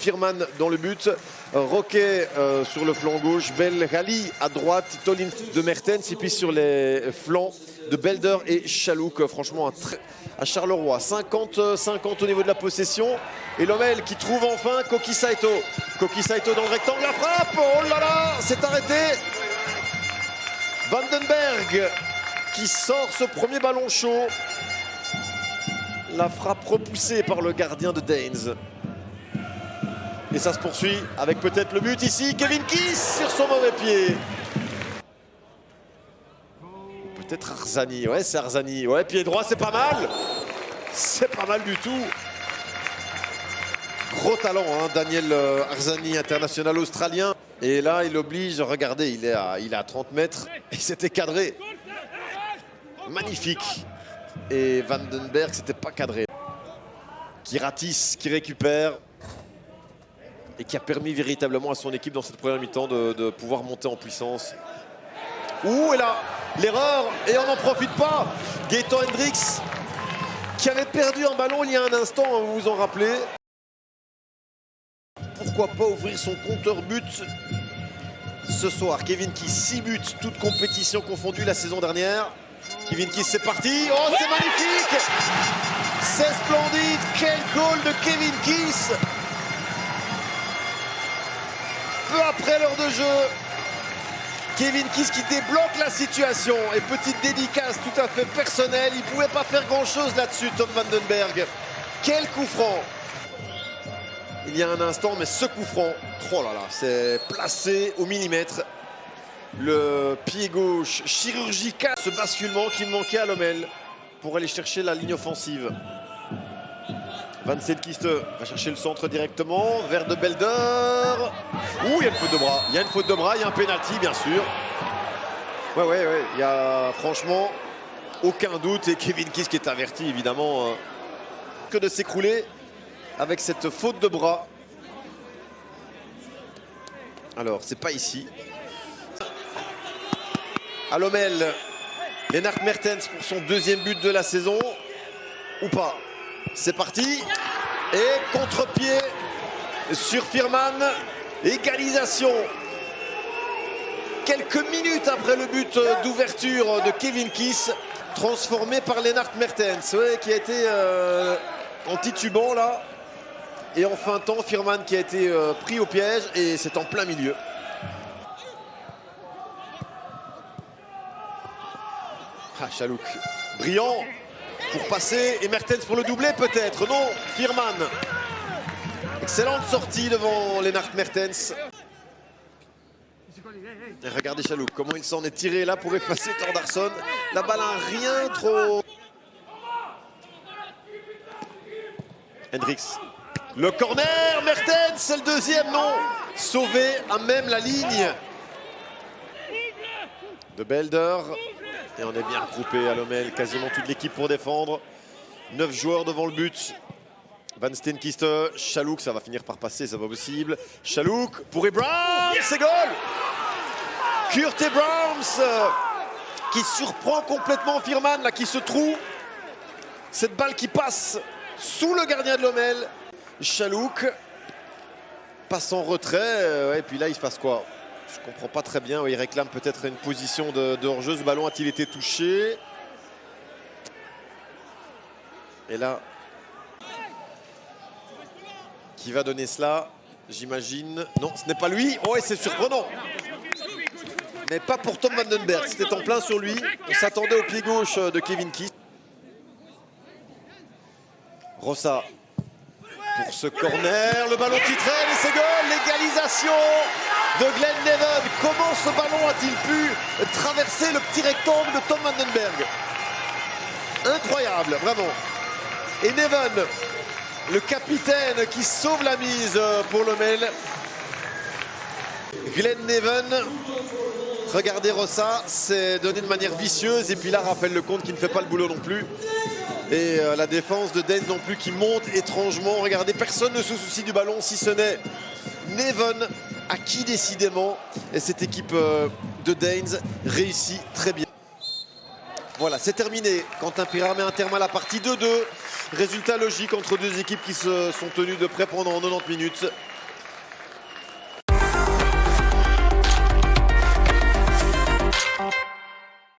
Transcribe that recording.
Firman dans le but, Roquet sur le flanc gauche, Belghali à droite, Tolin de Mertens et puis sur les flancs de Belder et Chalouk. Franchement à Charleroi, 50-50 au niveau de la possession. Et Lommel qui trouve enfin Koki Saito. Koki Saito dans le rectangle, la frappe, oh là là, c'est arrêté. Vandenberg qui sort ce premier ballon chaud. La frappe repoussée par le gardien de Daines. Et ça se poursuit avec peut-être le but ici. Kevin Kiss sur son mauvais pied. Peut-être Arzani. Ouais, c'est Arzani. Ouais, pied droit, c'est pas mal. C'est pas mal du tout. Gros talent, hein, Daniel Arzani, international australien. Et là, il oblige, regardez, il est à 30 mètres. Et c'était cadré. Magnifique. Et Vandenberg, c'était pas cadré. Qui ratisse, qui récupère. Et qui a permis véritablement à son équipe dans cette première mi-temps de pouvoir monter en puissance. Ouh, et là, l'erreur, et on n'en profite pas. Gaëtan Hendricks, qui avait perdu un ballon il y a un instant, hein, vous vous en rappelez. Pourquoi pas ouvrir son compteur but ce soir. Kevin Kiss, 6 buts, toutes compétitions confondues la saison dernière. Kevin Kiss, c'est parti. Oh, c'est magnifique. C'est splendide. Quel goal de Kevin Kiss. Peu après l'heure de jeu, Kevin Kiss qui débloque la situation. Et petite dédicace tout à fait personnelle. Il ne pouvait pas faire grand-chose là-dessus, Tom Vandenberg. Quel coup franc. Il y a un instant, mais ce coup franc, oh là là, c'est placé au millimètre. Le pied gauche chirurgical, ce basculement qui manquait à Lommel pour aller chercher la ligne offensive. Van Selkiste va chercher le centre directement vers de Belder. Ouh, il y a une faute de bras. Il y a une faute de bras, il y a un pénalty bien sûr. Ouais. Il y a franchement aucun doute. Et Kevin Kiss qui est averti évidemment que de s'écrouler avec cette faute de bras. Alors, c'est pas ici. À Lommel, Lennart Mertens pour son deuxième but de la saison. Ou pas. C'est parti. Et contre-pied sur Firman. Égalisation. Quelques minutes après le but d'ouverture de Kevin Kiss, transformé par Lennart Mertens. Ouais, qui a été en titubant là. Et en fin de temps, Firman qui a été pris au piège. Et c'est en plein milieu. Ah, Chalouk, brillant pour passer, et Mertens pour le doubler peut-être, non, Firman. Excellente sortie devant Lennart Mertens. Et regardez Chalouk, comment il s'en est tiré là pour effacer Thordarson. La balle a rien trop. Hendricks, le corner, Mertens, c'est le deuxième, non. Sauvé à même la ligne de Belder. Et on est bien regroupé à Lommel, quasiment toute l'équipe pour défendre. 9 joueurs devant le but. Van Steenkiste, Chalouk, ça va finir par passer, c'est pas possible. Chalouk pour Abrahams, c'est goal. Kurt Abrahams qui surprend complètement Firman, là, qui se trouve. Cette balle qui passe sous le gardien de Lommel. Chalouk passe en retrait, et puis là il se passe quoi? Je ne comprends pas très bien. Il réclame peut-être une position de hors-jeu. Ce ballon a-t-il été touché? Et là, qui va donner cela? J'imagine. Non, ce n'est pas lui. Oh, et c'est surprenant. Mais pas pour Tom Vandenberg. C'était en plein sur lui. On s'attendait au pied gauche de Kevin Kiss. Rossa pour ce corner. Le ballon qui traîne et c'est goal. L'égalisation de Glenn Neven. Comment ce ballon a-t-il pu traverser le petit rectangle de Tom Vandenberg? Incroyable, vraiment. Et Neven, le capitaine qui sauve la mise pour Lommel. Glenn Neven, regardez Rossa, c'est donné de manière vicieuse. Et puis là, Raphaël Lecomte qui ne fait pas le boulot non plus. Et la défense de Daines non plus qui monte étrangement. Regardez, personne ne se soucie du ballon si ce n'est Neven, à qui décidément et cette équipe de Daines réussit très bien. Voilà, c'est terminé. Quentin Pirard met un terme à la partie 2-2. Résultat logique entre deux équipes qui se sont tenues de près pendant 90 minutes.